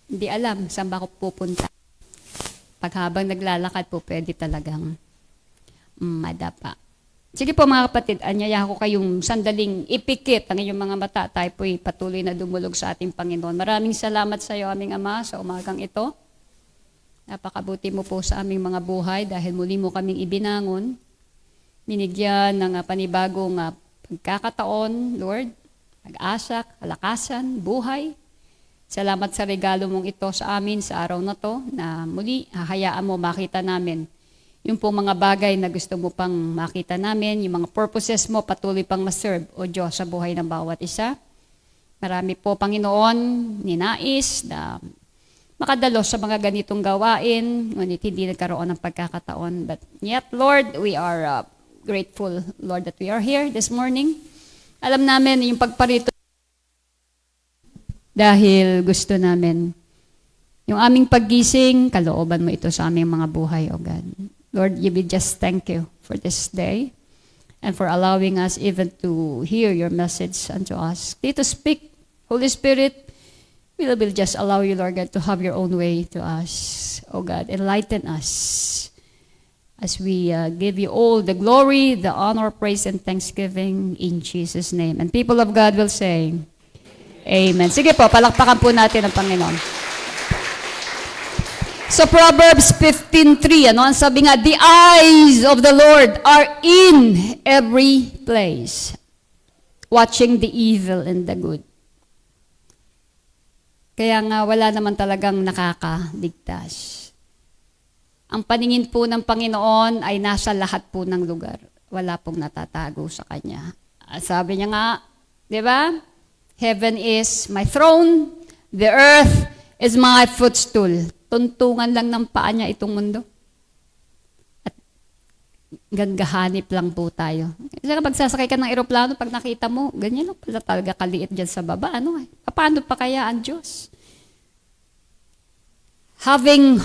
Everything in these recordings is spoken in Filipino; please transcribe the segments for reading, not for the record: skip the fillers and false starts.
Hindi alam saan ba ako pupunta. Pag habang naglalakad po, pwede talagang madapa. Sige po mga kapatid, anyaya ko kayong sandaling ipikit ang inyong mga mata. Tayo po'y patuloy na dumulog sa ating Panginoon. Maraming salamat sa iyo, aming Ama, sa umagang ito. Napakabuti mo po sa aming mga buhay dahil muli mo kaming ibinangon. Binigyan ng panibagong pagkakataon, Lord, pag-asa, kalakasan, buhay. Salamat sa regalo mong ito sa amin sa araw na to na muli hahayaan mo makita namin yung pong mga bagay na gusto mo pang makita namin, yung mga purposes mo patuloy pang maserve, O Diyos, sa buhay ng bawat isa. Marami po, Panginoon, ninais na makadalos sa mga ganitong gawain, ngunit hindi nagkaroon ng pagkakataon. But yet, Lord, we are grateful, Lord, that we are here this morning. Alam namin yung pagparito dahil gusto namin yung aming paggising, kalooban mo ito sa aming mga buhay, O God. Lord, we just thank you for this day and for allowing us even to hear your message unto us. Dito speak, Holy Spirit, we will just allow you, Lord God, to have your own way to us. O God, enlighten us as we give you all the glory, the honor, praise, and thanksgiving in Jesus' name. And people of God will say, Amen. Sige po, palakpakan po natin ang Panginoon. So Proverbs 15:3, ano ang sabi nga? The eyes of the Lord are in every place, watching the evil and the good. Kaya nga wala naman talagang nakakaligtas. Ang paningin po ng Panginoon ay nasa lahat po ng lugar. Wala pong natatago sa Kanya. Sabi niya nga, di ba? Heaven is my throne, the earth is my footstool. Tuntungan lang ng paa niya itong mundo. At gagahanip lang po tayo. Kasi kapag sasakay ka ng eroplano, pag nakita mo, ganyan lang pala talaga kaliit dyan sa baba. Ano eh? Paano pa kaya ang Diyos? Having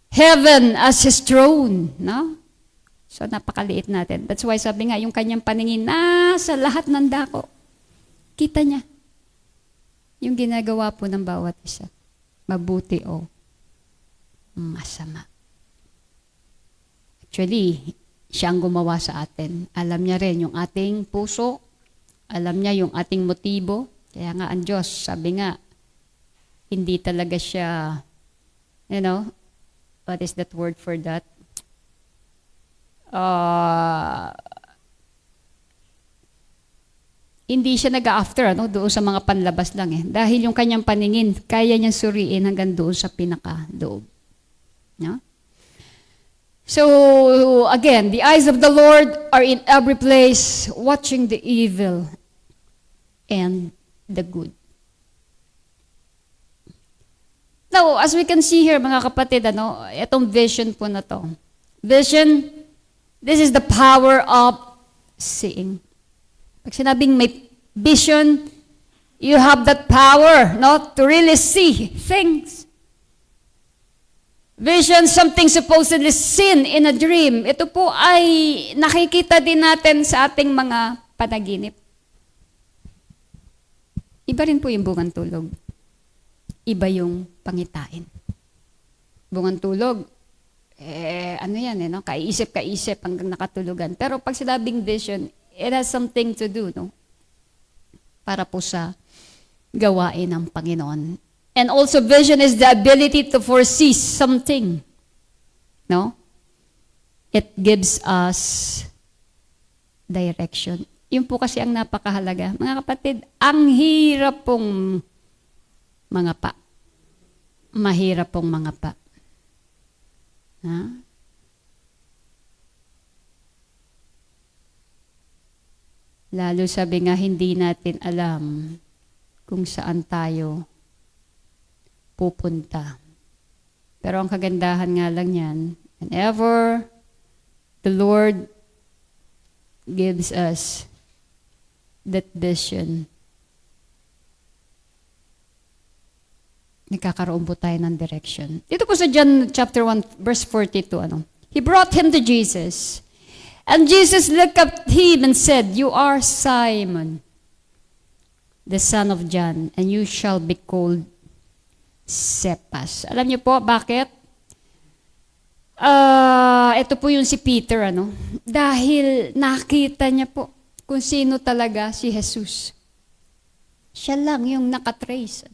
heaven as His throne, no? So napakaliit natin. That's why sabi nga, yung kanyang paningin nasa lahat ng dako. Kita niya. Yung ginagawa po ng bawat isa. Mabuti o masama. Actually, siya ang gumawa sa atin. Alam niya rin yung ating puso. Alam niya yung ating motibo. Kaya nga ang Diyos, sabi nga, hindi talaga siya, what is that word for that? Hindi siya nag-after doon sa mga panlabas lang eh. Dahil yung kanyang paningin, kaya niyang suriin hanggang doon sa pinaka-loob. No? So, again, the eyes of the Lord are in every place, watching the evil and the good. Now, as we can see here, mga kapatid, itong vision po na to. Vision, this is the power of seeing. Pag sinabing may vision, you have that power, to really see things. Vision, something supposedly seen in a dream. Ito po ay nakikita din natin sa ating mga panaginip. Iba rin po yung bungang tulog. Iba yung pangitain. Bungang tulog, kaiisip hanggang nakatulugan. Pero pag sinabing vision, it has something to do, para po sa gawain ng Panginoon. And also vision is the ability to foresee something. No? It gives us direction. Yun po kasi ang napakahalaga. Mga kapatid, ang hirap pong mga pa. Mahirap pong mga pa. Ha? Lalo sabi nga, hindi natin alam kung saan tayo pupunta. Pero ang kagandahan nga lang yan, whenever the Lord gives us that vision, nagkakaroon po tayo ng direction. Dito po sa John chapter 1, verse 42, He brought him to Jesus. And Jesus looked at him and said, You are Simon, the son of John, and you shall be called Cephas. Alam niyo po bakit? Ito po yung si Peter, Dahil nakita niya po kung sino talaga si Jesus. Siya lang yung nakatrace,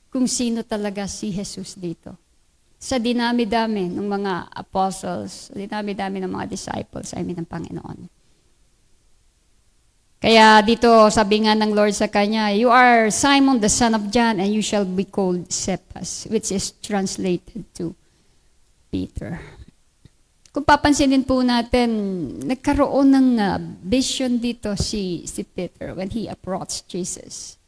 kung sino talaga si Jesus dito. Sa dinami-dami ng mga apostles, sa dinami-dami ng mga disciples, ng Panginoon. Kaya dito, sabi nga ng Lord sa kanya, "You are Simon the son of John, and you shall be called Cephas," which is translated to Peter. Kung papansinin po natin, nagkaroon ng vision dito si Peter when he approached Jesus.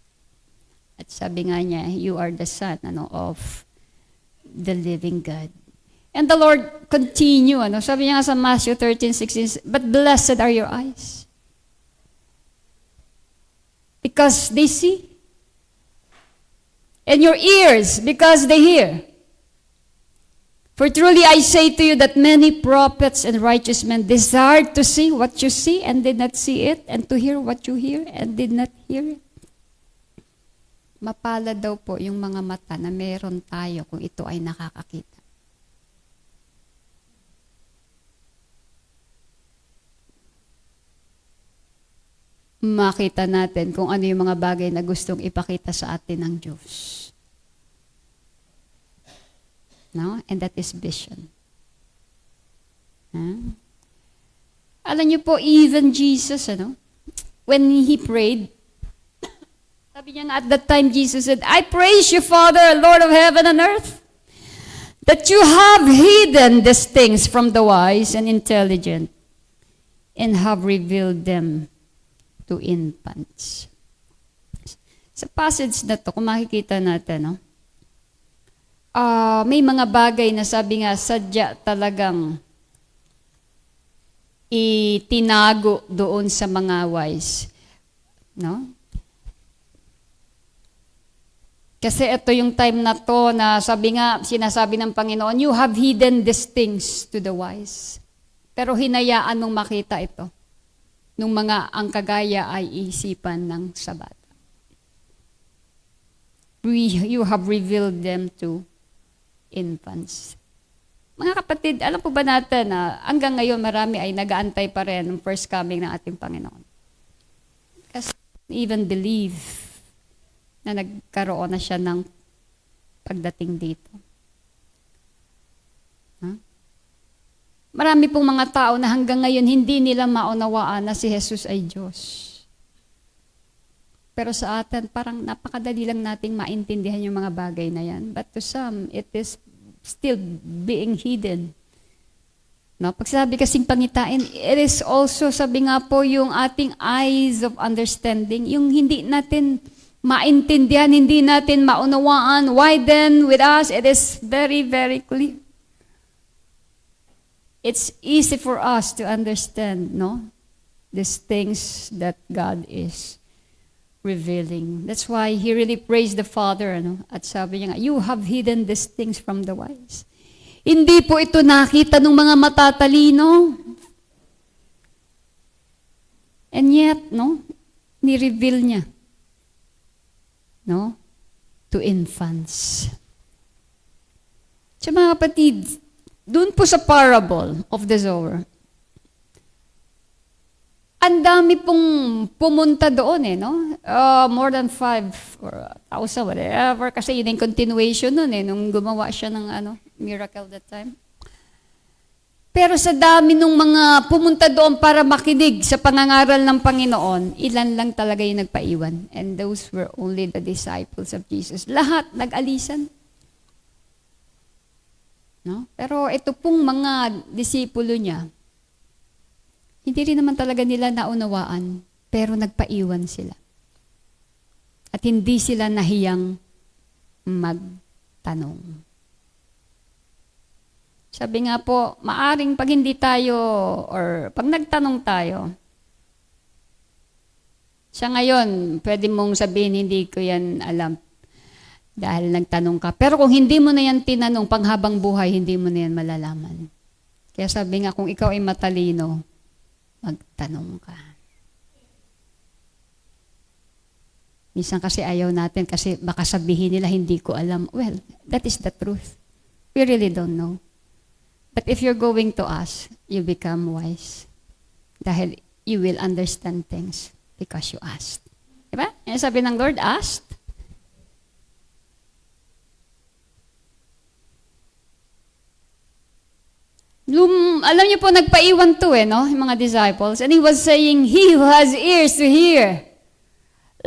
At sabi nga niya, "You are the son of the living God." And the Lord continue, sabi niya nga sa Matthew 13:16, "But blessed are your eyes, because they see, and your ears, because they hear. For truly I say to you that many prophets and righteous men desired to see what you see and did not see it, and to hear what you hear and did not hear it." Mapalad daw po yung mga mata na meron tayo kung ito ay nakakakita. Makita natin kung ano yung mga bagay na gustong ipakita sa atin ng Diyos. No? And that is vision. Alam niyo po, even Jesus, when He prayed, sabi niya nga, at that time Jesus said, "I praise you, Father, Lord of heaven and earth, that you have hidden these things from the wise and intelligent, and have revealed them to infants." Sa passage na to, kung makikita natin, may mga bagay na sabi nga, sadya talagang itinago doon sa mga wise. Kasi ito yung time na to na sinasabi ng Panginoon, "You have hidden these things to the wise." Pero hinayaan mong makita ito nung mga ang kagaya ay isipan ng sa bata. You have revealed them to infants. Mga kapatid, alam po ba natin na hanggang ngayon marami ay nag-aantay pa rin ng first coming ng ating Panginoon? Kasi even believe na nagkaroon na siya ng pagdating dito. Marami pong mga tao na hanggang ngayon hindi nila maunawaan na si Jesus ay Diyos. Pero sa atin, parang napakadali lang nating maintindihan yung mga bagay na yan. But to some, it is still being hidden. Pag sabi kasing pangitain, it is also, sabi nga po, yung ating eyes of understanding, yung hindi natin maintindihan, hindi natin maunawaan. Why then, with us, it is very, very clear. It's easy for us to understand, these things that God is revealing. That's why He really praised the Father, At sabi niya nga, "You have hidden these things from the wise." Hindi po ito nakita ng mga matatalino. And yet, ni-reveal niya. To infants. So mga kapatid, doon po sa parable of the sower, ang dami pong pumunta doon more than 5 or 1,000, whatever. Kasi yun yung continuation nun nung gumawa siya ng miracle that time. Pero sa dami nung mga pumunta doon para makinig sa pangangaral ng Panginoon, ilan lang talaga yung nagpaiwan. And those were only the disciples of Jesus. Lahat nag-alisan. Pero ito pong mga disipulo niya, hindi rin naman talaga nila naunawaan, pero nagpaiwan sila. At hindi sila nahiyang magtanong. Sabi nga po, maaring pag hindi tayo, or pag nagtanong tayo, sa ngayon, pwede mong sabihin, hindi ko yan alam, dahil nagtanong ka. Pero kung hindi mo na yan tinanong, panghabang buhay, hindi mo na yan malalaman. Kaya sabi nga, kung ikaw ay matalino, magtanong ka. Minsan kasi ayaw natin kasi baka sabihin nila hindi ko alam. Well, that is the truth. We really don't know. But if you're going to ask, you become wise. Dahil you will understand things because you asked. Diba? Yan sabi ng Lord, asked. Alam niyo po, nagpaiwan to no? Yung mga disciples. And he was saying, he who has ears to hear,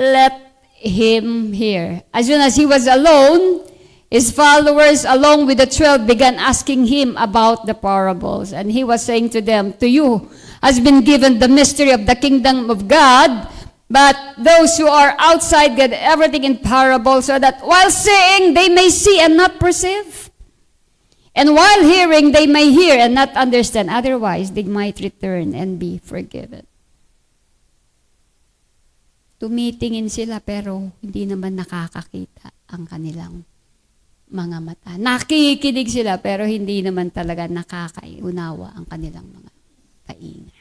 let him hear. As soon as he was alone, his followers, along with the 12, began asking him about the parables. And he was saying to them, to you has been given the mystery of the kingdom of God, but those who are outside get everything in parables, so that while seeing, they may see and not perceive. And while hearing, they may hear and not understand. Otherwise, they might return and be forgiven. Tumitingin sila pero hindi naman nakakakita ang kanilang mga mata. Nakikinig sila pero hindi naman talaga nakakaunawa ang kanilang mga tainga.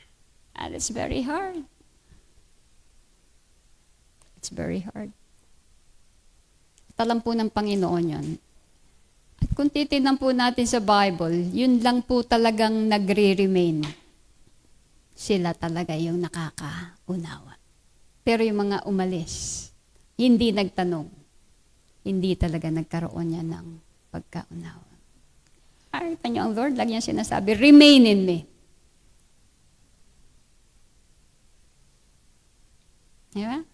And it's very hard. It's very hard. Alam po ng Panginoon yun. At kung titignan po natin sa Bible, yun lang po talagang nagre-remain. Sila talaga yung nakakaunawa. Pero yung mga umalis, hindi nagtanong, hindi talaga nagkaroon niya ng pagkaunawa. Nakita niyo ang Lord, lagi niya sinasabi, remain in me. Diba?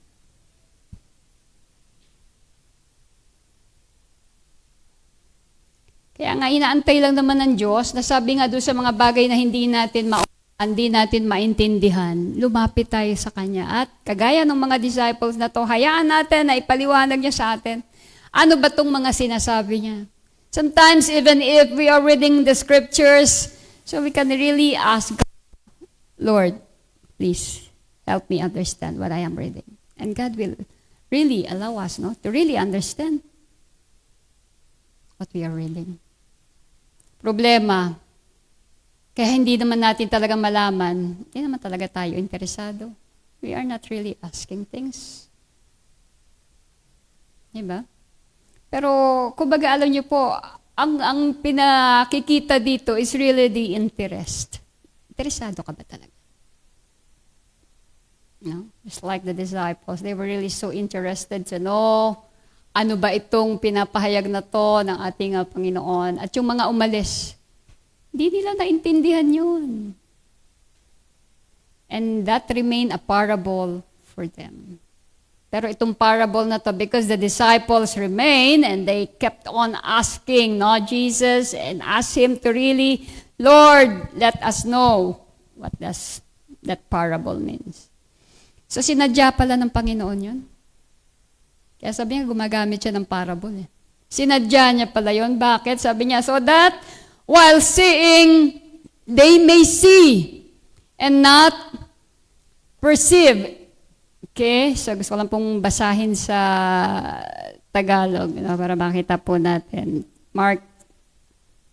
Kaya nga, inaantay lang naman ng Diyos, na sabi nga doon sa mga bagay na hindi natin maintindihan, lumapit tayo sa Kanya. At kagaya ng mga disciples na to, hayaan natin na ipaliwanag niya sa atin. Ano ba itong mga sinasabi niya? Sometimes, even if we are reading the scriptures, so we can really ask God, Lord, please help me understand what I am reading. And God will really allow us to really understand what we are reading. Problema, kaya hindi naman natin talaga malaman, hindi naman talaga tayo interesado. We are not really asking things. Diba? Pero, kumbaga alam niyo po, ang pinakikita dito is really the interest. Interesado ka ba talaga? No? Just like the disciples, they were really so interested to know ano ba itong pinapahayag na to ng ating Panginoon. At yung mga umalis, hindi nila naintindihan yun. And that remained a parable for them. Pero itong parable na to, because the disciples remained and they kept on asking, Jesus, and asked Him to really, Lord, let us know what does that parable means. So sinadya pala ng Panginoon yun. Kaya sabi niya, gumagamit siya ng parable. Sinadya niya pala yun. Bakit? Sabi niya, so that while seeing, they may see and not perceive. Okay? So gusto ko lang pong basahin sa Tagalog para makita po natin. Mark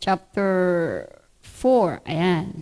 chapter 4. Ayan.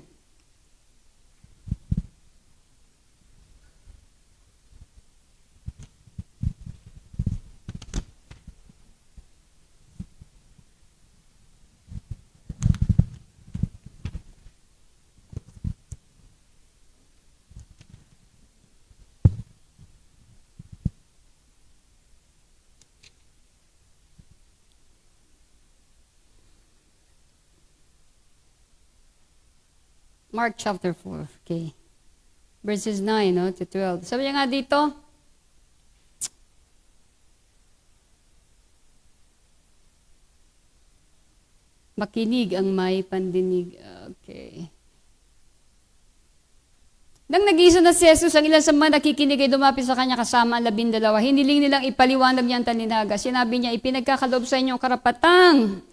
Mark chapter 4, okay. Verses 9 to 12. Sabi niya nga dito, makinig ang may pandinig. Okay. Nang nag-iisa na si Jesus, ang ilan sa mga nakikinig ay dumapit sa kanya kasama ang 12. Hiniling nilang ipaliwanag niya ang talinaga. Sinabi niya, ipinagkakaloob sa inyong karapatang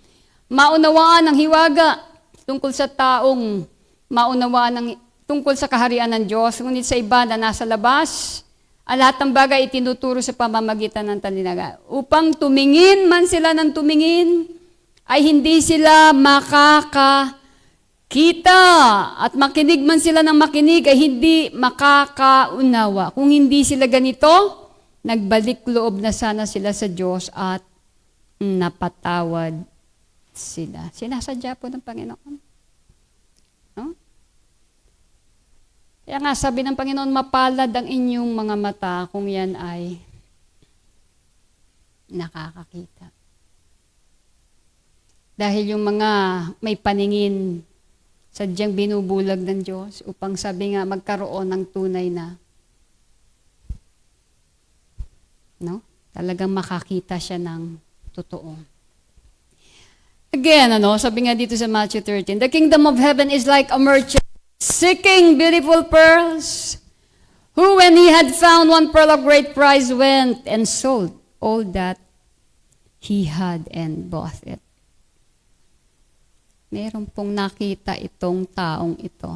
maunawaan ang hiwaga tungkol sa taong maunawaan tungkol sa kaharian ng Diyos, ngunit sa iba na nasa labas, ang lahat ng bagay itinuturo sa pamamagitan ng talinaga. Upang tumingin man sila ng tumingin, ay hindi sila makakakita. At makinig man sila ng makinig, ay hindi makakaunawa. Kung hindi sila ganito, nagbalik loob na sana sila sa Diyos at napatawad sila. Sinasadya po ng Panginoon. No? Kaya nga sabi ng Panginoon, mapalad ang inyong mga mata kung yan ay nakakakita. Dahil yung mga may paningin, sadyang binubulag ng Diyos upang sabi nga magkaroon ng tunay na, no? Talagang makakita siya ng totoo. Again, sabi nga dito sa Matthew 13, the kingdom of heaven is like a merchant seeking beautiful pearls, who when he had found one pearl of great price went and sold all that he had and bought it. Meron pong nakita itong taong ito.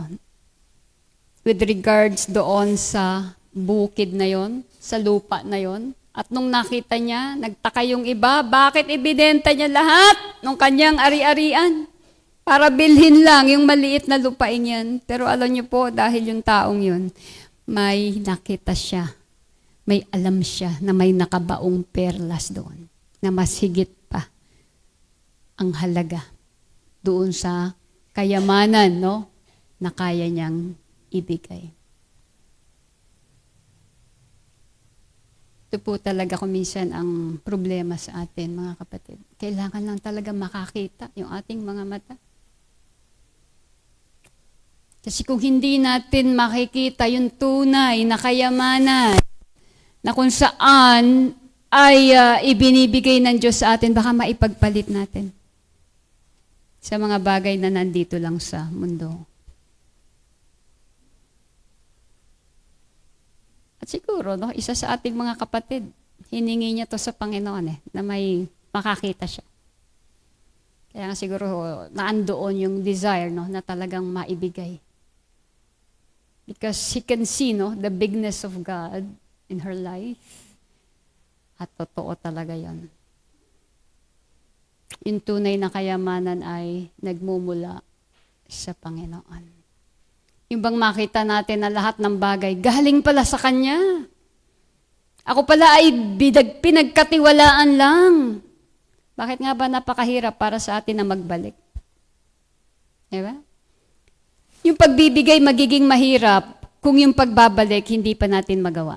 With regards doon sa bukid na yon, sa lupa na yon, at nung nakita niya, nagtaka yung iba, bakit ibinenta niya lahat ng kanyang ari-arian? Para bilhin lang yung maliit na lupain yan. Pero alam niyo po, dahil yung taong yun, may nakita siya, may alam siya na may nakabaong perlas doon, na mas higit pa ang halaga doon sa kayamanan, no, na kaya niyang ibigay. Ito po talaga kuminsan ang problema sa atin, mga kapatid. Kailangan lang talaga makakita yung ating mga mata. Kasi kung hindi natin makikita yung tunay na kayamanan na kung saan ay ibinibigay ng Diyos sa atin, baka maipagpalit natin sa mga bagay na nandito lang sa mundo. At siguro, no, isa sa ating mga kapatid, hiningi niya to sa Panginoon na may makakita siya. Kaya nga siguro naandoon yung desire, no, na talagang maibigay. Because he can see, no, the bigness of God in her life. At totoo talaga yon. Yung tunay na kayamanan ay nagmumula sa Panginoon. Yung bang makita natin na lahat ng bagay, galing pala sa Kanya. Ako pala ay pinagkatiwalaan lang. Bakit nga ba napakahirap para sa atin na magbalik? Diba? Yung pagbibigay magiging mahirap kung yung pagbabalik hindi pa natin magawa.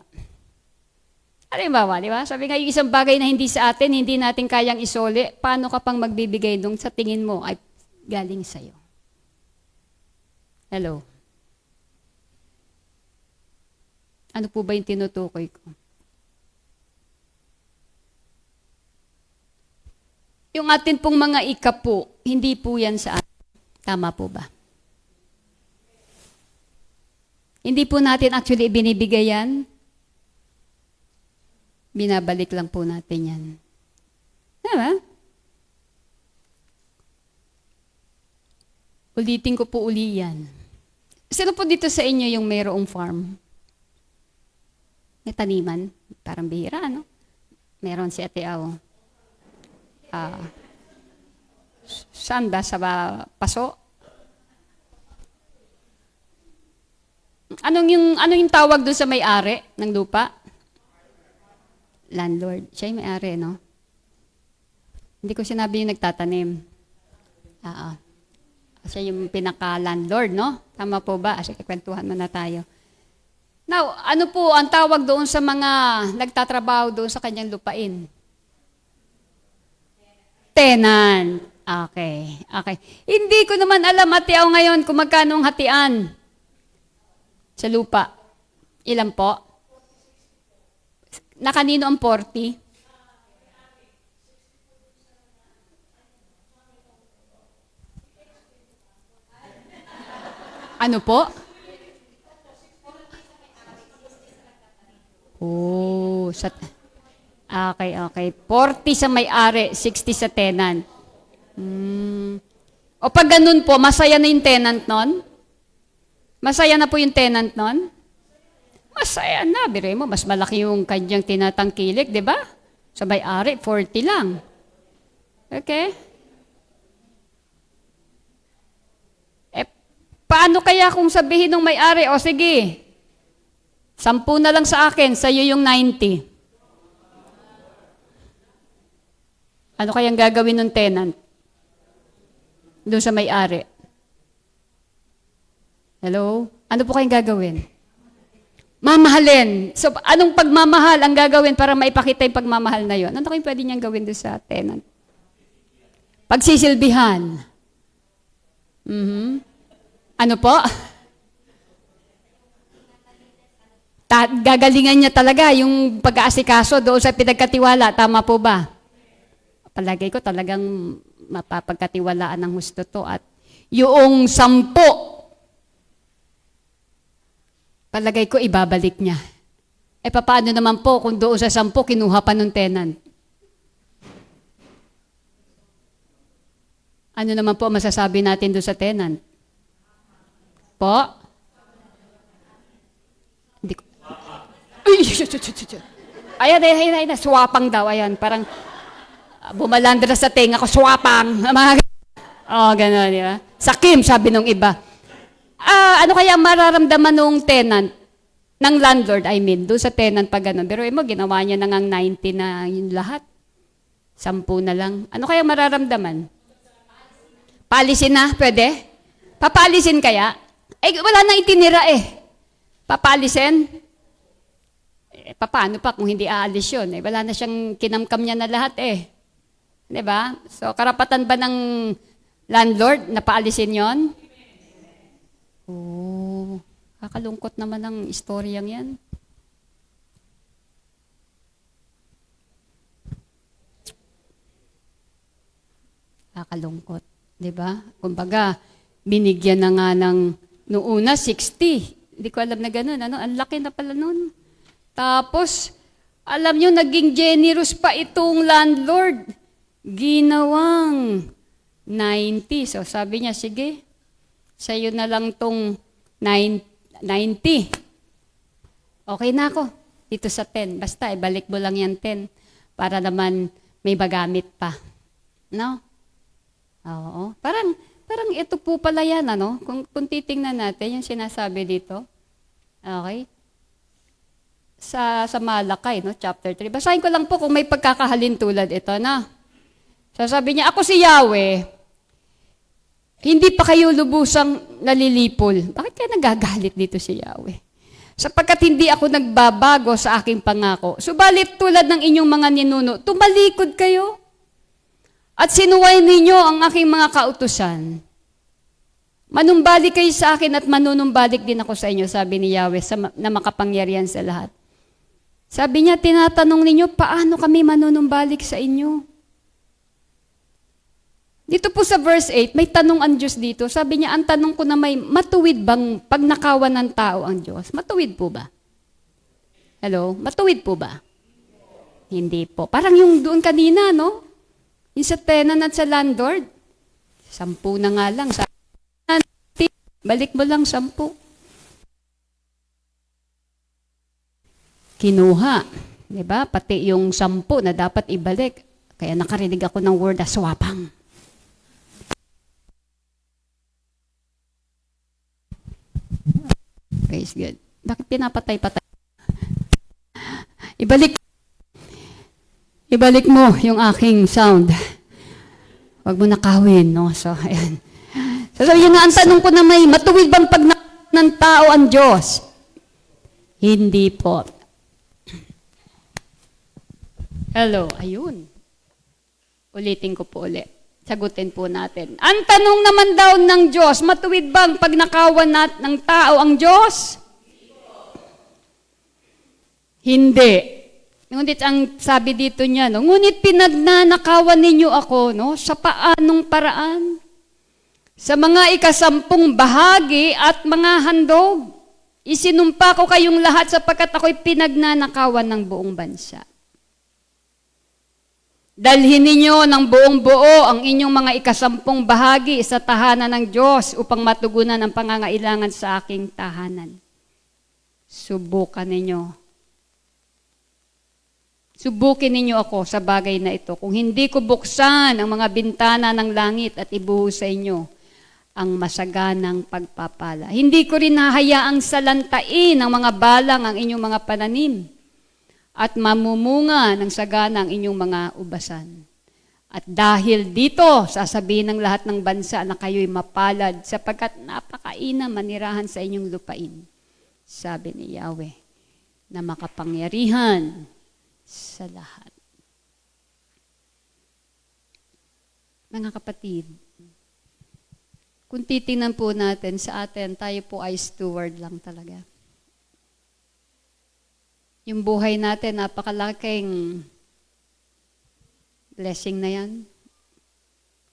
Halimbawa, di ba? Sabi nga, yung isang bagay na hindi sa atin, hindi natin kayang isoli, paano ka pang magbibigay nung sa tingin mo ay galing sa'yo? Hello? Ano po ba yung tinutukoy ko? Yung atin pong mga ikapo, hindi po yan sa atin. Tama po ba? Hindi po natin actually binibigay yan. Binabalik lang po natin yan. Diba? Ulitin ko po uli yan. Sino po dito sa inyo yung mayroong farm? May taniman? Parang bihira, no? Meron si Ate Au. Saan ba? Sa paso? Anong yung tawag doon sa may-ari ng lupa? Landlord. Siya yung may-ari, no? Hindi ko sinabi yung nagtatanim. Siya yung pinaka-landlord, no? Tama po ba? Sige, kwentuhan muna tayo. Now, ano po ang tawag doon sa mga nagtatrabaho doon sa kanyang lupain? Tenant. Okay. Hindi ko naman alam, Atiaw, ngayon kung magkano ang hatian sa lupa. Ilan po? Na kanino ang 40? Ano po? Oh, okay. 40 sa may-ari, 60 sa tenant. O pag ganun po, masaya na yung tenant nun? Masaya na po yung tenant nun? Masaya na, bire mo, mas malaki yung kanyang tinatangkilik, di ba? Sa may-ari, 40 lang. Okay? Paano kaya kung sabihin ng may-ari, o sige, 10 na lang sa akin, sa'yo yung 90. Ano kayang gagawin ng tenant? Doon sa may-ari. Hello? Ano po kayang gagawin? Mamahalin. So, anong pagmamahal ang gagawin para maipakita yung pagmamahal na yon? Ano kayong pwede niyang gawin doon sa tenant? Pagsisilbihan. Ano po? Gagalingan niya talaga yung pag-aasikaso doon sa pinagkatiwala. Tama po ba? Palagay ko talagang mapapagkatiwalaan ng husto to. At yung 10, palagay ko ibabalik niya. Paano naman po kung doon sa 10 kinuha pa ng tenant? Ano naman po masasabi natin doon sa tenant? Po? Hindi ko. Ayan, swapang daw, ayan. Parang bumalandra sa tenga ko, swapang. Gano'n, di ba? Sakim, sabi nung iba. Ano kaya mararamdaman nung tenant, ng landlord, doon sa tenant pa gano'n. Pero mo, ginawa niya na ngang 90 na yung lahat. 10 na lang. Ano kaya mararamdaman? Paalisin na, pwede? Papaalisin kaya? Wala nang itinira Papaalisin? Paano pa kung hindi aalis yun? Wala na siyang kinamkam niya na lahat Diba? So, karapatan ba ng landlord na paalisin yon? Kakalungkot naman ang istoryang yan. Kakalungkot. Diba? Kumbaga, binigyan na nga ng, noong una, 60. Hindi ko alam na gano'n. Ang laki na pala nun. Tapos, alam nyo, naging generous pa itong landlord. Ginawang 90. So, sabi niya, sige, sa'yo na lang tong 90. Okay na ako. Dito sa 10. Basta, ibalik mo lang yan 10 para naman may magamit pa. No? Oo. Parang ito po pala yan, Kung titingnan natin, yung sinasabi dito. Okay? Sa Malakay, chapter 3. Basahin ko lang po kung may pagkakahalin tulad ito, Sasabi niya, ako si Yahweh, hindi pa kayo lubusang nalilipol. Bakit kaya nagagalit dito si Yahweh? Sapagkat hindi ako nagbabago sa aking pangako. Subalit tulad ng inyong mga ninuno, tumalikod kayo. At sinuway ninyo ang aking mga kautusan. Manumbalik kayo sa akin at manunumbalik din ako sa inyo, sabi ni Yahweh na makapangyarihan sa lahat. Sabi niya, tinatanong ninyo, paano kami manunumbalik sa inyo? Dito po sa verse 8, may tanong ang Diyos dito. Sabi niya, ang tanong ko na matuwid bang pagnakawan ng tao ang Diyos? Matuwid po ba? Hello? Matuwid po ba? Hindi po. Parang yung doon kanina, Yung sa tenant at sa landlord, 10 na nga lang. Balik mo lang 10. Kinuha. Diba? Pati yung 10 na dapat ibalik. Kaya nakarinig ako ng word na swapang. Praise God. Bakit pinapatay-patay? Ibalik mo yung aking sound. Huwag mo nakawin, So, ayan. Sasabihin nga, ang tanong ko na matuwid bang ng tao ang Diyos? Hindi po. Hello, ayun. Ulitin ko po ulit. Sagutin po natin. Ang tanong naman daw ng Diyos, matuwid bang pagnakawan ng tao ang Diyos? Hindi. Ngunit ang sabi dito niya, ngunit pinagnanakawan ninyo ako, sa paanong paraan? Sa mga 10 bahagi at mga handog, isinumpa ko kayong lahat sapagkat ako'y pinagnanakawan ng buong bansa. Dalhin ninyo ng buong buo ang inyong mga 10 bahagi sa tahanan ng Diyos upang matugunan ang pangangailangan sa aking tahanan. Subukan ninyo. Subukin ninyo ako sa bagay na ito. Kung hindi ko buksan ang mga bintana ng langit at ibuhos sa inyo ang masaganang pagpapala. Hindi ko rin hahayaang salantain ng mga balang ang inyong mga pananim at mamumunga ng sagana ang inyong mga ubasan. At dahil dito, sasabihin ng lahat ng bansa na kayo'y mapalad sapagkat napakainam manirahan sa inyong lupain. Sabi ni Yahweh na makapangyarihan sa lahat. Mga kapatid, kung titingnan po natin sa atin, tayo po ay steward lang talaga. Yung buhay natin, napakalaking blessing na yan.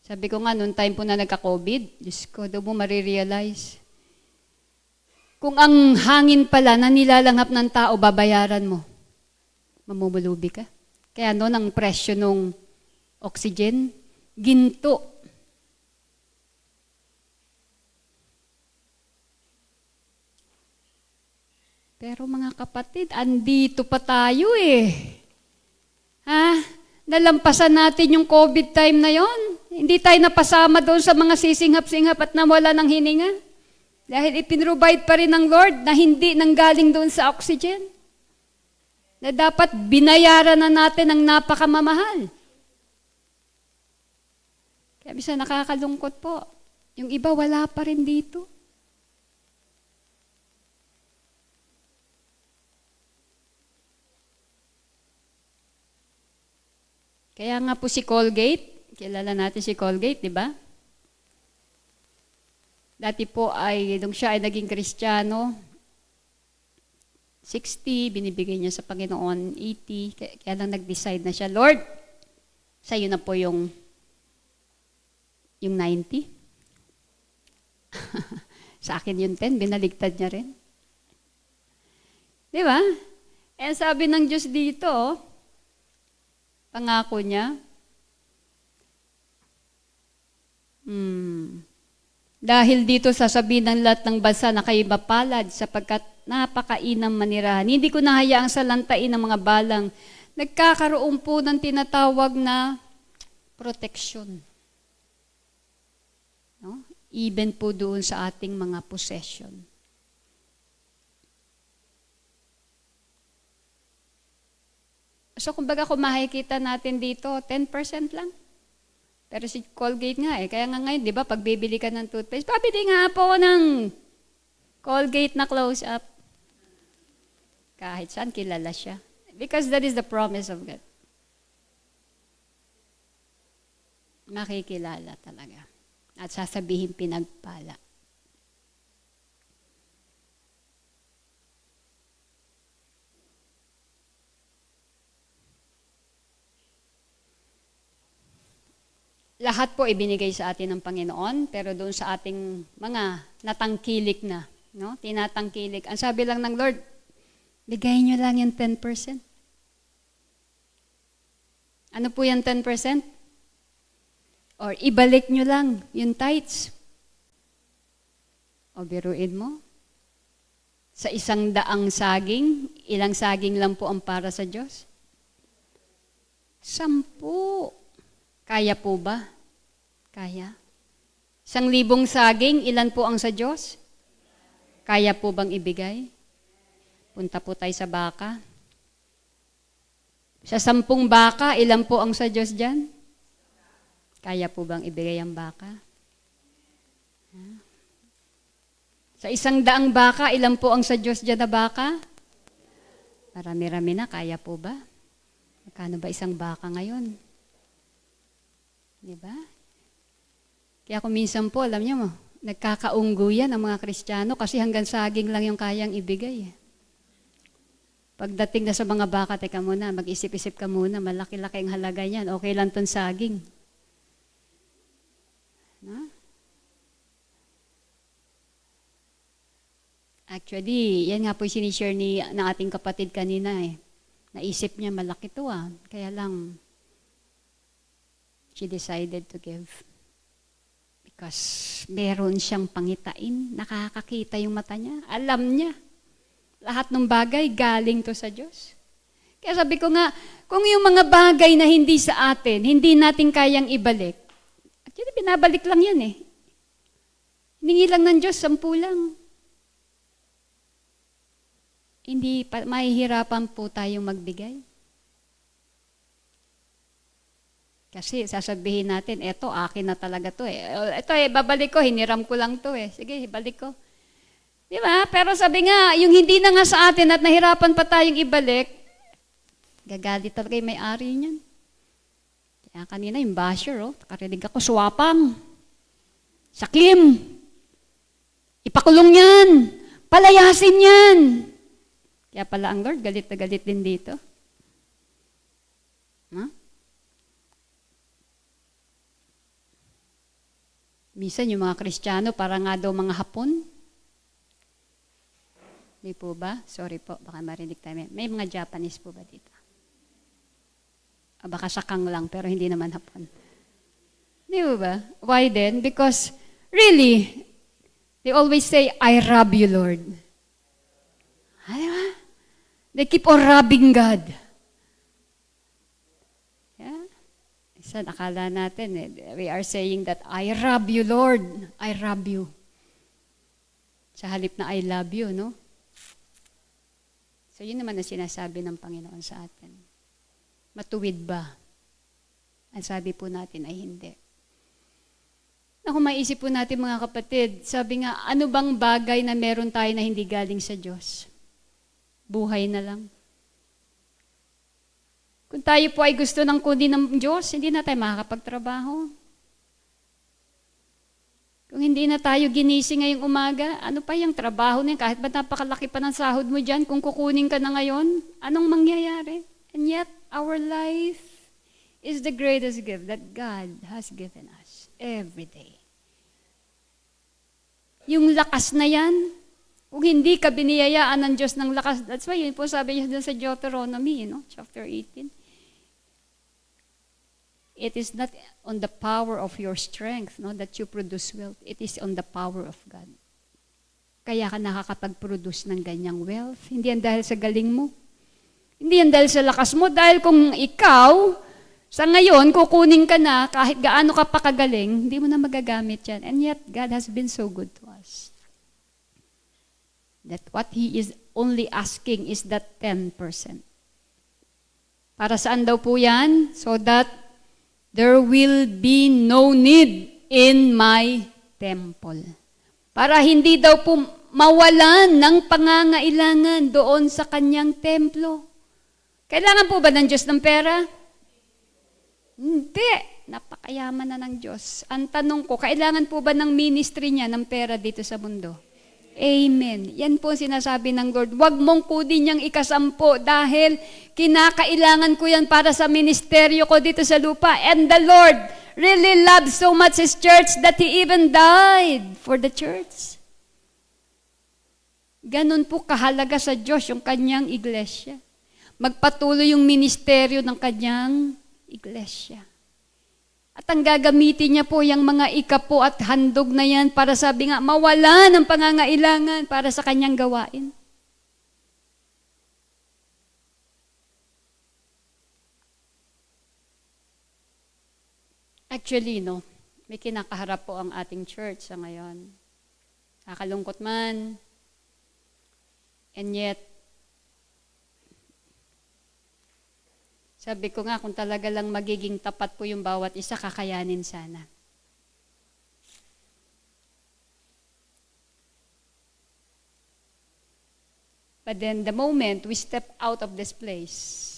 Sabi ko nga, noong time po na nagka-COVID, Diyos ko, doon mo marirealize. Kung ang hangin pala na nilalanghap ng tao, babayaran mo, mamumulubi ka. Kaya noon, ang presyo ng oxygen, ginto. Pero mga kapatid, andito pa tayo eh. Nalampasan natin yung COVID time na yon. Hindi tayo napasama doon sa mga sisinghap-singhap at nawala ng hininga. Dahil ipinrovide pa rin ng Lord na hindi nanggaling doon sa oxygen. Na dapat binayaran na natin ang napakamamahal. Kaya bisa nakakalungkot po. Yung iba wala pa rin dito. Kaya nga po si Colgate, kilala natin si Colgate, di ba? Dati po nung siya ay naging Kristiyano, 60, binibigay niya sa Panginoon, 80, kaya lang nag-decide na siya, Lord, sa'yo na po yung 90. Sa akin yung 10, binaligtad niya rin. Di ba? Eh sabi ng Diyos dito, pangako niya, dahil dito sasabihin ng lahat ng bansa na kayo mapalad sapagkat napakainam manirahan. Hindi ko nahayaang salantain ng mga balang. Nagkakaroon po ng tinatawag na protection. No? Even po doon sa ating mga possession. So, kumbaga kung makikita natin dito, 10% lang. Pero si Colgate nga kaya nga ngayon, di ba, pag bibili ka ng toothpaste, pabili nga po ng Colgate na close-up. Kahit saan, kilala siya. Because that is the promise of God. Makikilala talaga. At sasabihin pinagpala. Lahat po ibinigay sa atin ng Panginoon, pero doon sa ating mga natangkilik na, no? Tinatangkilik. Ang sabi lang ng Lord, bigay nyo lang yung 10%. Ano po yung 10%? Or ibalik nyo lang yung tithes. O biruin mo. Sa 100 saging, ilang saging lang po ang para sa Diyos? 10. Kaya po ba? Kaya? 1,000 saging, ilan po ang sa Diyos? Kaya po bang ibigay? Punta po tayo sa baka. Sa 10 baka, ilan po ang sa Diyos dyan? Kaya po bang ibigay ang baka? Sa 100 baka, ilan po ang sa Diyos dyan na baka? Marami-rami na, kaya po ba? Magkano ba isang baka ngayon? Diba? Kaya kung minsan po, alam niyo mo, nagkakaungguyan ang mga Kristiyano kasi hanggang saging lang yung kayang ibigay. Pagdating na sa mga baka, teka muna, mag-isip-isip ka muna, malaki-laki ang halaga niyan, okay lang tong saging. No? Actually, yan nga po yung sinishare ng ating kapatid kanina Naisip niya, malaki to kaya lang, she decided to give. Because meron siyang pangitain, nakakakita yung mata niya, alam niya. Lahat ng bagay galing to sa Diyos. Kaya sabi ko nga, kung yung mga bagay na hindi sa atin, hindi natin kayang ibalik, actually binabalik lang yan Hiningi lang ng Diyos, 10 lang. Hindi, mahihirapan po tayong magbigay. Kasi sasabihin natin, eto, akin na talaga to eh. Ito babalik ko, hiniram ko lang to eh. Sige, ibalik ko. Di ba? Pero sabi nga, yung hindi na nga sa atin at nahirapan pa tayong ibalik, gagalit talaga yung may-ari niyan. Kaya kanina yung basher, nakarinig ako, swapang, sakim, ipakulong yan, palayasin yan. Kaya pala ang Lord, galit na galit din dito. Huh? Minsan yung mga Kristiyano, para nga daw mga Hapon. Di po ba? Sorry po, baka marinig tayo. May mga Japanese po ba dito? Baka sakang lang, pero hindi naman Hapon. Di po ba? Why then? Because, really, they always say, I rob you, Lord. Di ba? They keep on robbing God. Yeah? Isa, akala natin, we are saying that, I rob you, Lord. I rob you. Sa halip na I love you, no? So, yun naman ang sinasabi ng Panginoon sa atin. Matuwid ba? Ang sabi po natin ay hindi. Na kung maisip po natin mga kapatid, sabi nga, ano bang bagay na meron tayo na hindi galing sa Diyos? Buhay na lang. Kung tayo po ay gusto ng kundi ng Diyos, hindi na tayo makakapagtrabaho. Kung hindi na tayo ginising ngayong umaga, ano pa yung trabaho na yun? Kahit ba napakalaki pa ng sahod mo dyan, kung kukunin ka na ngayon, anong mangyayari? And yet, our life is the greatest gift that God has given us every day. Yung lakas na yan, kung hindi ka biniyayaan ng Diyos ng lakas, that's why yun po sabi niya dun sa Deuteronomy, chapter 18. It is not on the power of your strength that you produce wealth. It is on the power of God. Kaya ka nakakapag-produce ng ganyang wealth. Hindi yan dahil sa galing mo. Hindi yan dahil sa lakas mo. Dahil kung ikaw, sa ngayon, kukunin ka na, kahit gaano ka pa kagaling, hindi mo na magagamit yan. And yet, God has been so good to us. That what He is only asking is that 10%. Para saan daw po yan? So that there will be no need in my temple. Para hindi daw po mawalan ng pangangailangan doon sa kanyang templo. Kailangan po ba ng Diyos ng pera? Hindi. Napakayaman na ng Diyos. Ang tanong ko, kailangan po ba ng ministry niya ng pera dito sa mundo? Amen. Yan po sinasabi ng Lord. Huwag mong kunin niyang ikasampo dahil kinakailangan ko yan para sa ministeryo ko dito sa lupa. And the Lord really loved so much His church that He even died for the church. Ganon po kahalaga sa Diyos yung kanyang iglesia. Magpatuloy yung ministeryo ng kanyang iglesia. At ang gagamitin niya po yung mga ikapo at handog na yan para sabi nga, mawala ng pangangailangan para sa kanyang gawain. Actually, may kinakaharap po ang ating church sa ngayon. Nakakalungkot man. And yet, sabi ko nga, kung talaga lang magiging tapat po yung bawat isa, kakayanin sana. But then the moment we step out of this place,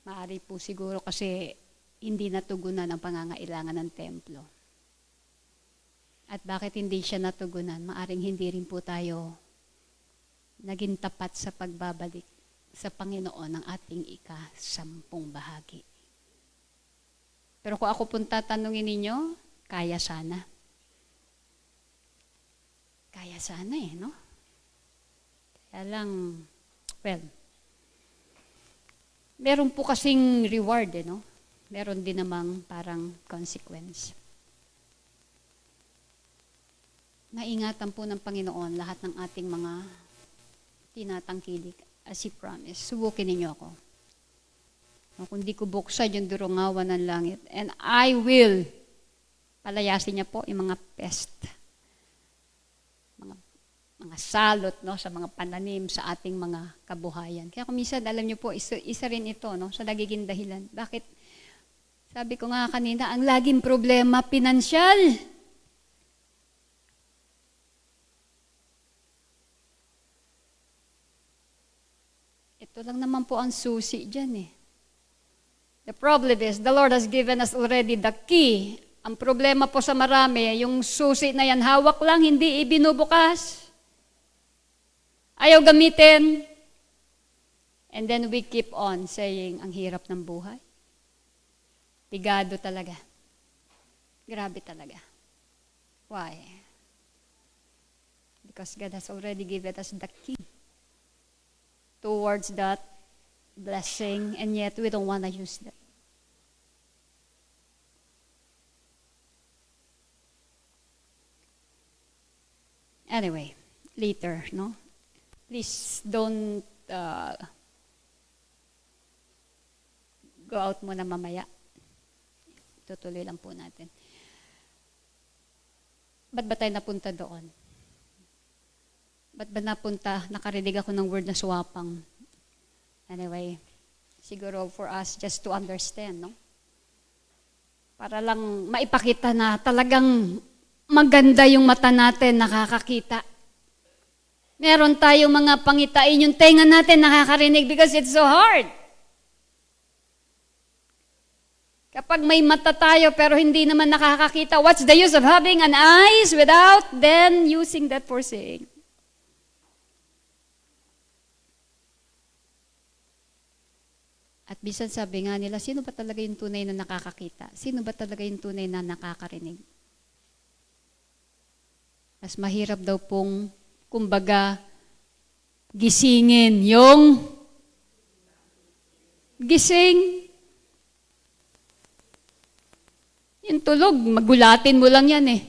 maaari po siguro kasi hindi natugunan ang pangangailangan ng templo. At bakit hindi siya natugunan? Maaring hindi rin po tayo naging tapat sa pagbabalik sa Panginoon ng ating ika-10 bahagi. Pero kung ako pong tatanungin ninyo, kaya sana. Kaya sana Kaya lang, meron po kasing reward Meron din namang parang consequence. Maingatan po ng Panginoon lahat ng ating mga tinatangkilik. As He promised, subukin ninyo ako. Kung di ko buksan yung durungawan ng langit, and I will, palayasin niya po yung mga pest. mga salot, no, sa mga pananim sa ating mga kabuhayan. Kaya kung minsan, alam niyo po, isa rin ito, no, sa nagiging dahilan. Bakit? Sabi ko nga kanina, ang laging problema, pinansyal. Ito lang naman po ang susi dyan eh. The problem is, the Lord has given us already the key. Ang problema po sa marami, yung susi na yan, hawak lang, hindi ibinubukas. Ayaw gamitin. And then we keep on saying, ang hirap ng buhay. Bigado talaga. Grabe talaga. Why? Because God has already given us the key towards that blessing, and yet we don't want to use that. Anyway, later, no? Please don't go out muna mamaya. Tutuloy lang po natin. Ba't ba tayo napunta doon? Ba't ba napunta? Nakarinig ako ng word na swapang. Anyway, siguro for us just to understand, no? Para lang maipakita na talagang maganda yung mata natin, nakakakita. Meron tayong mga pangitain, yung tenga natin nakakarinig because it's so hard. Kapag may mata tayo pero hindi naman nakakakita, what's the use of having an eyes without then using that for seeing? At bisan sabi nga nila, sino ba talaga yung tunay na nakakakita? Sino ba talaga yung tunay na nakakarinig? Mas mahirap daw pong, kumbaga, gisingin yung gising. Yung tulog, magulatin mo lang yan eh.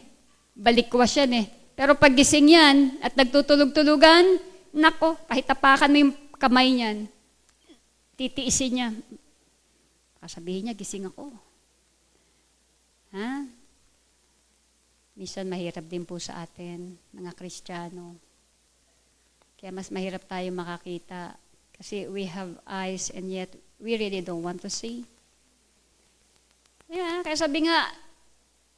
Balikwas yan eh. Pero pag gising yan at nagtutulog-tulugan, nako, kahit tapakan mo yung kamay niyan, titiisin niya. Kasabihin niya, gising ako. Ha? Minsan mahirap din po sa atin, mga Kristiyano. Kaya mas mahirap tayo makakita. Kasi we have eyes and yet we really don't want to see. Yeah, kaya sabi nga,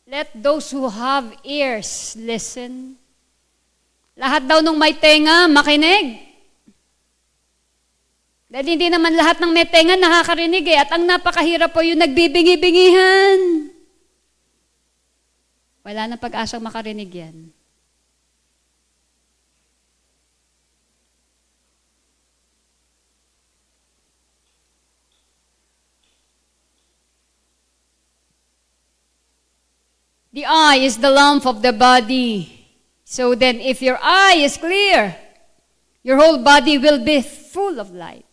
let those who have ears listen. Lahat daw nung may tenga, makinig. Dahil hindi naman lahat ng may tenga nakakarinig eh. At ang napakahirap po yung nagbibingi-bingihan. Wala na pag-asang makarinig yan. The eye is the lamp of the body. So then if your eye is clear, your whole body will be full of light.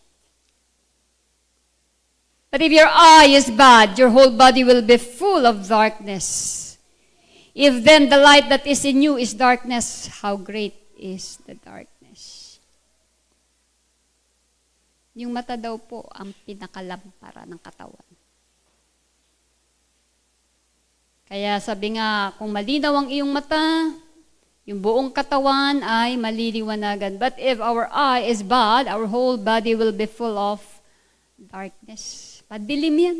But if your eye is bad, your whole body will be full of darkness. If then the light that is in you is darkness, how great is the darkness? Yung mata daw po ang pinakalampara ng katawan. Kaya sabi nga, kung malinaw ang iyong mata, yung buong katawan ay maliliwanagan. But if our eye is bad, our whole body will be full of darkness. Padilim yan.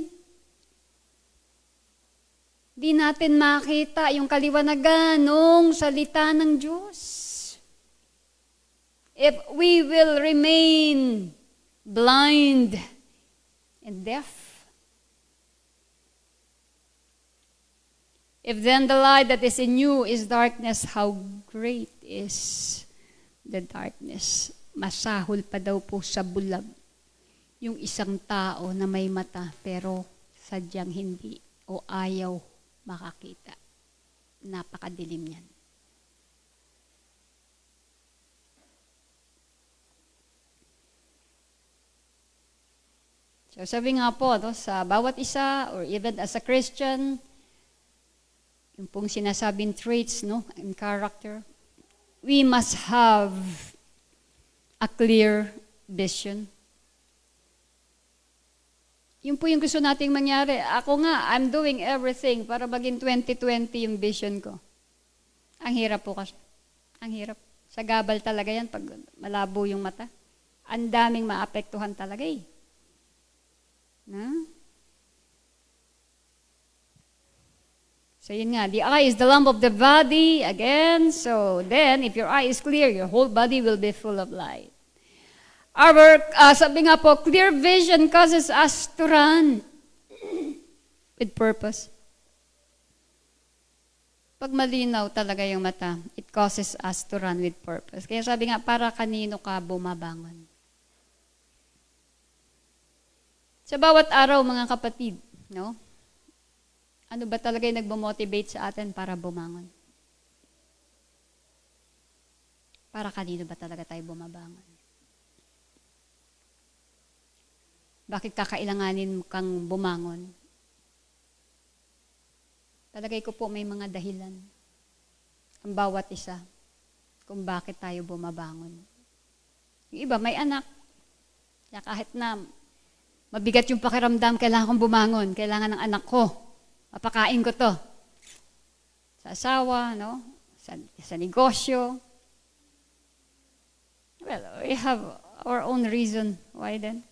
Di natin makita yung kaliwanagan ng salita ng Diyos. If we will remain blind and deaf, if then the light that is in you is darkness, how great is the darkness? Masahol pa daw po sa bulag yung isang tao na may mata pero sadyang hindi o ayaw makakita. Napakadilim niyan. So sabi nga po, no, sa bawat isa or even as a Christian, yung pong sinasabing traits, no, and character, we must have a clear vision. Yun po yung gusto nating mangyari. Ako nga, I'm doing everything para maging 2020 yung vision ko. Ang hirap po kasi. Ang hirap. Sagabal talaga yan pag malabo yung mata. Ang daming maapektuhan talaga eh. Na? So yun nga, the eye is the lamp of the body, again. So then, if your eye is clear, your whole body will be full of light. Sabi nga po, clear vision causes us to run with purpose. Pag malinaw talaga yung mata, it causes us to run with purpose. Kaya sabi nga, para kanino ka bumabangon? Sa bawat araw, mga kapatid, no? Ano ba talaga yung nagmo-motivate sa atin para bumangon? Para kanino ba talaga tayo bumabangon? Bakit kakailanganin kang bumangon? Talagay ko po may mga dahilan. Ang bawat isa kung bakit tayo bumabangon. Yung iba may anak. Kaya kahit na mabigat yung pakiramdam, kailangan kong bumangon. Kailangan ng anak ko. Mapakain ko to. Sa asawa, no? Sa negosyo. Well, we have our own reason why then.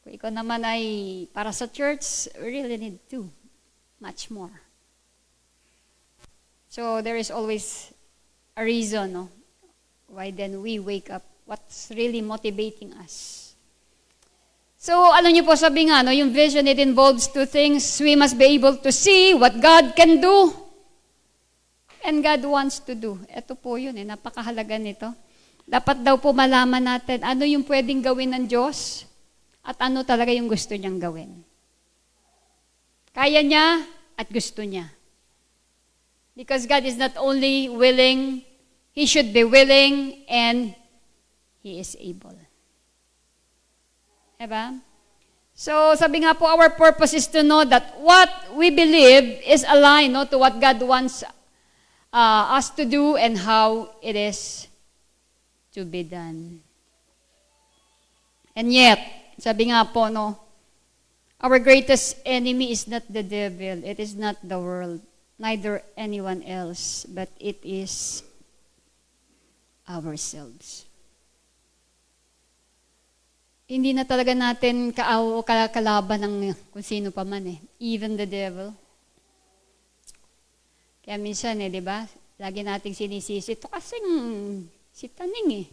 Kung ikaw naman ay para sa church, we really need to. Much more. So there is always a reason, no? Why then we wake up. What's really motivating us? So, alam niyo po, sabi nga, no, yung vision, it involves two things. We must be able to see what God can do and God wants to do. Ito po yun, napakahalaga nito. Dapat daw po malaman natin ano yung pwedeng gawin ng Diyos at ano talaga yung gusto niyang gawin. Kaya niya at gusto niya. Because God is not only willing, He should be willing and He is able. Diba? So, sabi nga po, our purpose is to know that what we believe is aligned, no, to what God wants us to do and how it is to be done. And yet, sabi nga po, no, our greatest enemy is not the devil, it is not the world, neither anyone else, but it is ourselves. Hindi na talaga natin kalaban ng kung sino pa man eh. Even the devil. Kaya minsan di ba? Lagi nating sinisisi. Ito kasing si Taning eh.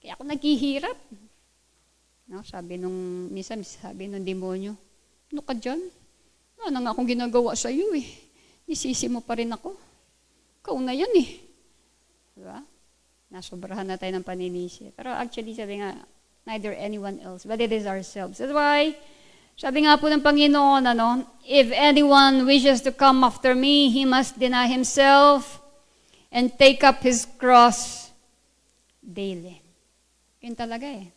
Kaya ako naghihirap. No, minsan sabi nung demonyo, ano ka dyan? Ano nga akong ginagawa sa iyo eh. Nisisi mo pa rin ako. Ikaw na yan eh. Diba? Nasobrahan na tayo ng paninisi. Pero actually sabi nga, neither anyone else, but it is ourselves. That's why, sabi nga po ng Panginoon, if anyone wishes to come after me, he must deny himself and take up his cross daily. Yun talaga eh.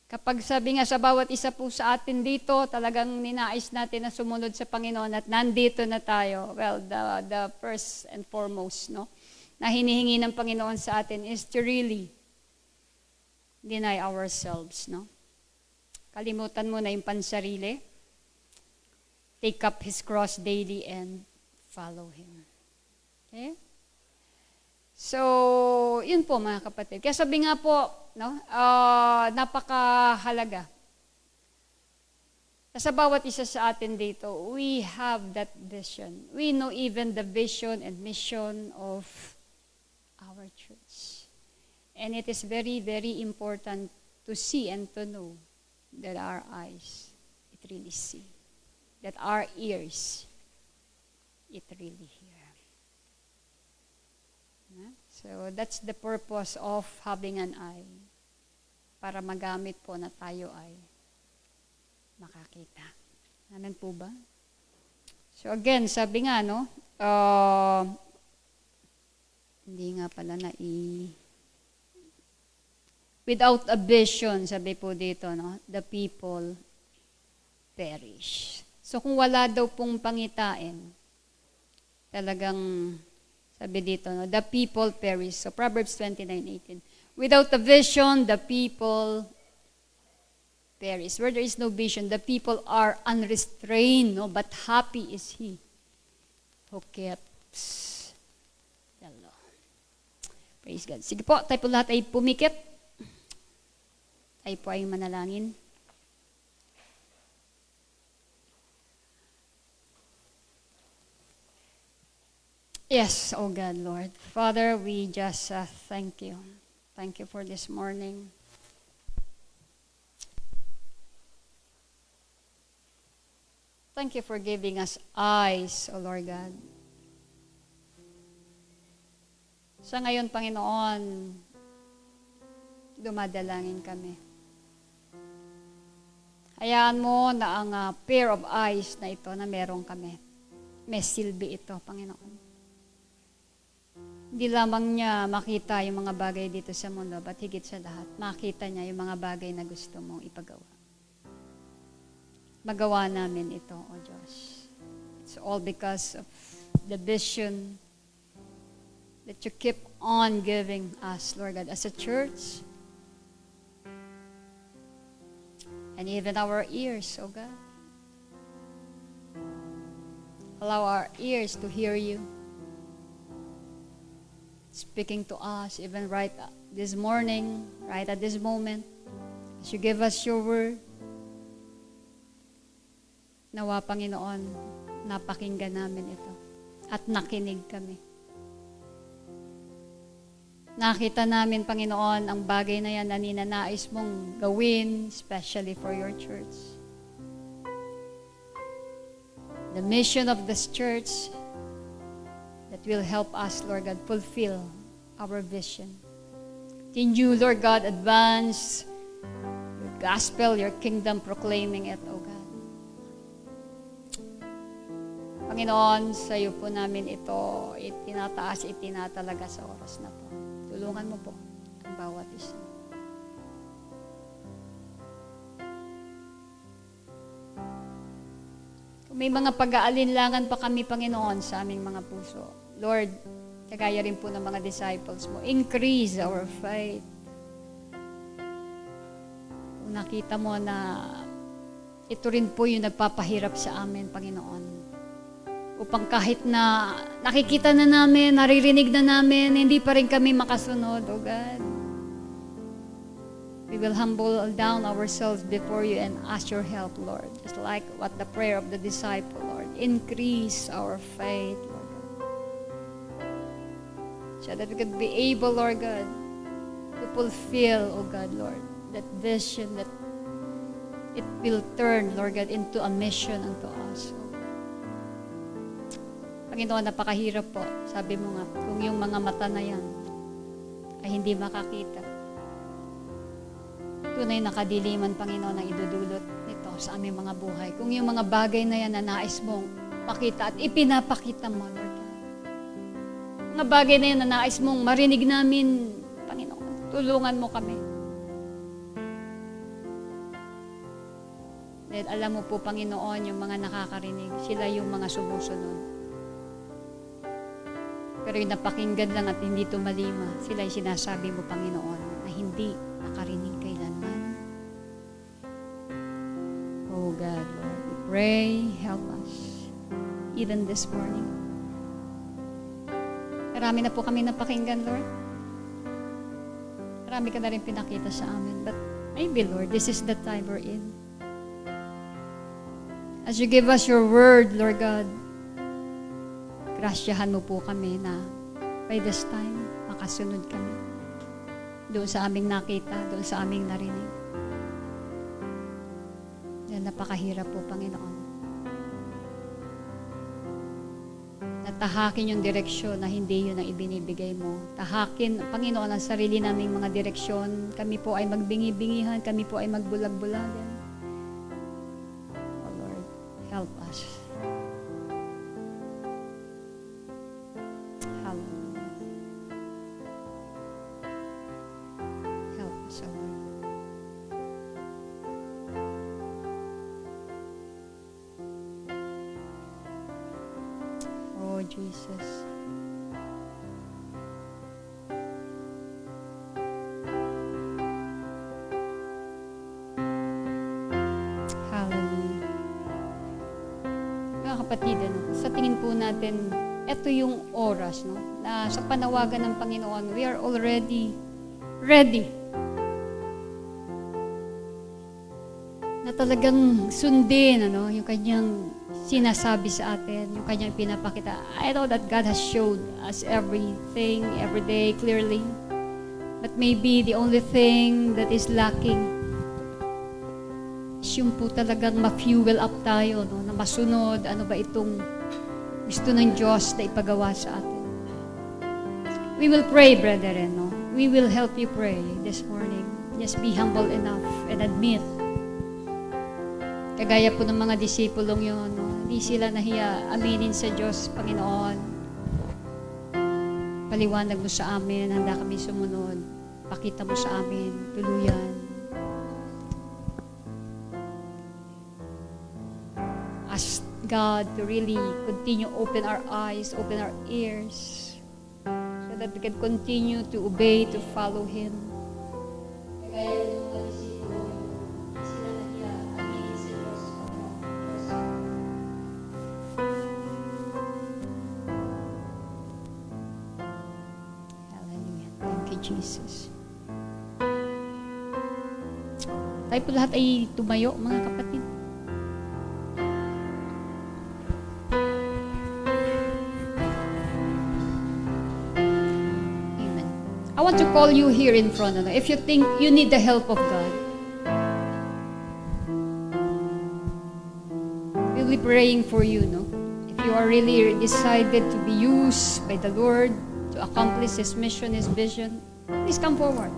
Kapag sabi nga sa bawat isa po sa atin dito, talagang ninais natin na sumunod sa Panginoon at nandito na tayo. Well, the first and foremost, na hinihingi ng Panginoon sa atin is to really deny ourselves, Kalimutan mo na yung pansarili. Take up His cross daily and follow Him. Okay? So, yun po mga kapatid. Kaya sabi nga po, napakahalaga. Sa bawat isa sa atin dito, we have that vision. We know even the vision and mission of our church. And it is very, very important to see and to know that our eyes, it really see. That our ears, it really hear. So that's the purpose of having an eye. Para magamit po na tayo ay makakita. Amen po ba? So again, sabi nga, hindi nga pala without a vision, sabi po dito, the people perish. So kung wala daw pong pangitain, talagang, sabi dito, the people perish. So Proverbs 29:18. Without a vision, the people perish. Where there is no vision, the people are unrestrained, but happy is he who keeps the law. Praise God. Sige po, tayo po lahat ay pumikit. Tayo po ay manalangin. Yes, oh God, Lord. Father, we just thank you. Thank you for this morning. Thank you for giving us eyes, O Lord God. Sa ngayon, Panginoon, dumadalangin kami. Hayaan mo na ang pair of eyes na ito na meron kami. May silbi ito, Panginoon. Hindi lamang niya makita yung mga bagay dito sa mundo, but higit sa lahat, makita niya yung mga bagay na gusto mong ipagawa. Magawa namin ito, O Diyos. It's all because of the vision that you keep on giving us, Lord God, as a church. And even our ears, O God. Allow our ears to hear you. Speaking to us, even right this morning, right at this moment, as you give us your word. Nawa, Panginoon, napakinggan namin ito at nakinig kami. Nakita namin, Panginoon, ang bagay na yan na ninanais mong gawin, especially for your church. The mission of this church that will help us, Lord God, fulfill our vision. Continue, Lord God, advance your gospel, your kingdom, proclaiming it, O God. Panginoon, sa iyo po namin ito itinataas, itinatalaga sa oras na po. Tulungan mo po ang bawat isa. Kung may mga pag-aalinlangan pa kami, Panginoon, sa aming mga puso, Lord, kagaya rin po ng mga disciples mo, increase our faith. Kung nakita mo na ito rin po yung nagpapahirap sa amin, Panginoon. Upang kahit na nakikita na namin, naririnig na namin, hindi pa rin kami makasunod, O God. We will humble down ourselves before you and ask your help, Lord. Just like what the prayer of the disciple, Lord. Increase our faith, Lord God. So that we could be able, Lord God, to fulfill, O God, Lord, that vision that it will turn, Lord God, into a mission unto us, O God. Panginoon, napakahirap po. Sabi mo nga, kung yung mga mata na yan ay hindi makakita. Tunay na kadiliman, Panginoon, ang idudulot nito sa aming mga buhay. Kung yung mga bagay na yan na nais mong makita at ipinapakita mo, Lord God. Mga bagay na yan na nais mong marinig namin, Panginoon, tulungan mo kami. Dahil alam mo po, Panginoon, yung mga nakakarinig, sila yung mga sumusunod. Pero yung napakinggan lang at hindi tumalima, sila yung sinasabi mo, Panginoon, na hindi nakarinig kailanman. Oh God, Lord, we pray, help us, even this morning. Marami na po kami napakinggan, Lord. Marami ka na rin pinakita sa amin. But maybe, Lord, this is the time we're in. As you give us your word, Lord God, grasyahan mo po kami na by this time, makasunod kami. Doon sa aming nakita, doon sa aming narinig. Dahil napakahirap po, Panginoon. Natahakin yung direksyon na hindi yun ang ibinibigay mo. Tahakin, Panginoon, ang sarili naming mga direksyon. Kami po ay magbingi-bingihan, kami po ay magbulag-bulagan. Oh Lord, help us. Jesus. Hallelujah. Mga kapatid, sa tingin po natin, ito yung oras, no? Na sa panawagan ng Panginoon, we are already ready na talagang sundin, ano, yung kanyang sinasabi sa atin, yung kanyang pinapakita. I know that God has showed us everything, every day, clearly. But maybe the only thing that is lacking is yung po talagang ma-fuel up tayo, no, na masunod, ano ba itong gusto ng Diyos na ipagawa sa atin. We will pray, brethren, no? We will help you pray this morning. Just be humble enough and admit. Kagaya po ng mga disipulong yun, no? Hindi sila nahiya aminin sa Diyos, Panginoon. Paliwanag mo sa amin, handa kami sumunod. Pakita mo sa amin, tuluyan. Ask God to really continue open our eyes, open our ears, so that we can continue to obey, to follow Him. Kagaya ng mga disipulo, hindi sila nahiya aminin sa Diyos, Panginoon. Hallelujah. Thank you, Jesus. Tayo po lahat ay tumayo, mga kapatid. Amen. I want to call you here in front. If you think you need the help of God, we'll be praying for you, no? If you are really decided to be used by the Lord to accomplish His mission, His vision, please come forward.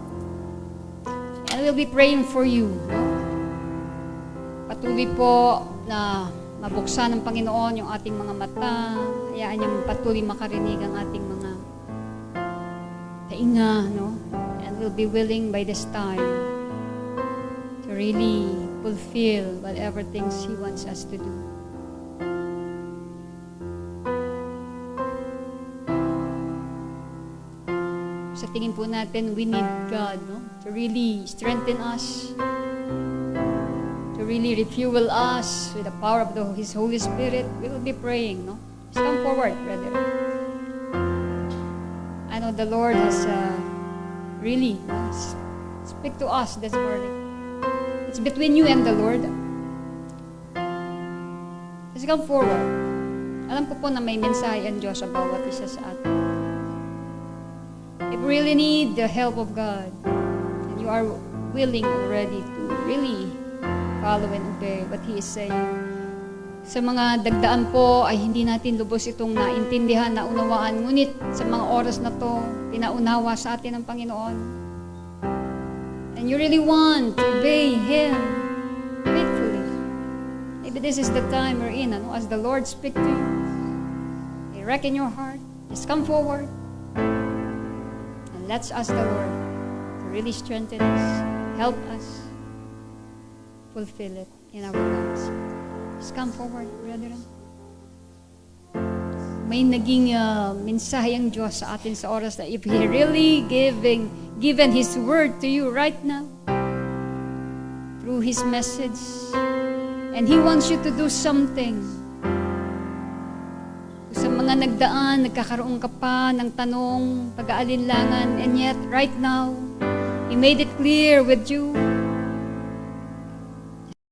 And we'll be praying for you. No? Patuloy po na mabuksan ng Panginoon yung ating mga mata. Hayaan niyang patuloy makarinig ang ating mga tainga. No? And we'll be willing by this time to really fulfill whatever things He wants us to do. Sa tingin po natin, we need God, no? To really strengthen us, to really refuel us with the power of His Holy Spirit. We will be praying, no? Just come forward, brother. I know the Lord has really speak to us this morning. It's between you and the Lord. Just come forward. Alam ko po na may mensahe ang Diyos sa bawat isa sa atin. If you really need the help of God, and you are willing already to really follow and obey what He is saying, sa mga dagdaan po ay hindi natin lubos itong naintindihan, naunawaan, ngunit sa mga oras na to, pinaunawa sa atin ng Panginoon. And you really want to obey Him faithfully. Maybe this is the time we're in, ano? As the Lord speak to you, direct in your heart, just come forward. Let's ask the Lord to really strengthen us, help us fulfill it in our lives. Just come forward, brethren. May naging mensahe ang Diyos sa atin sa oras na if He really given His word to you right now through His message, and He wants you to do something. Sa mga nagdaan, nagkakaroon ka pa ng tanong, pag-aalinlangan, and yet right now, He made it clear with you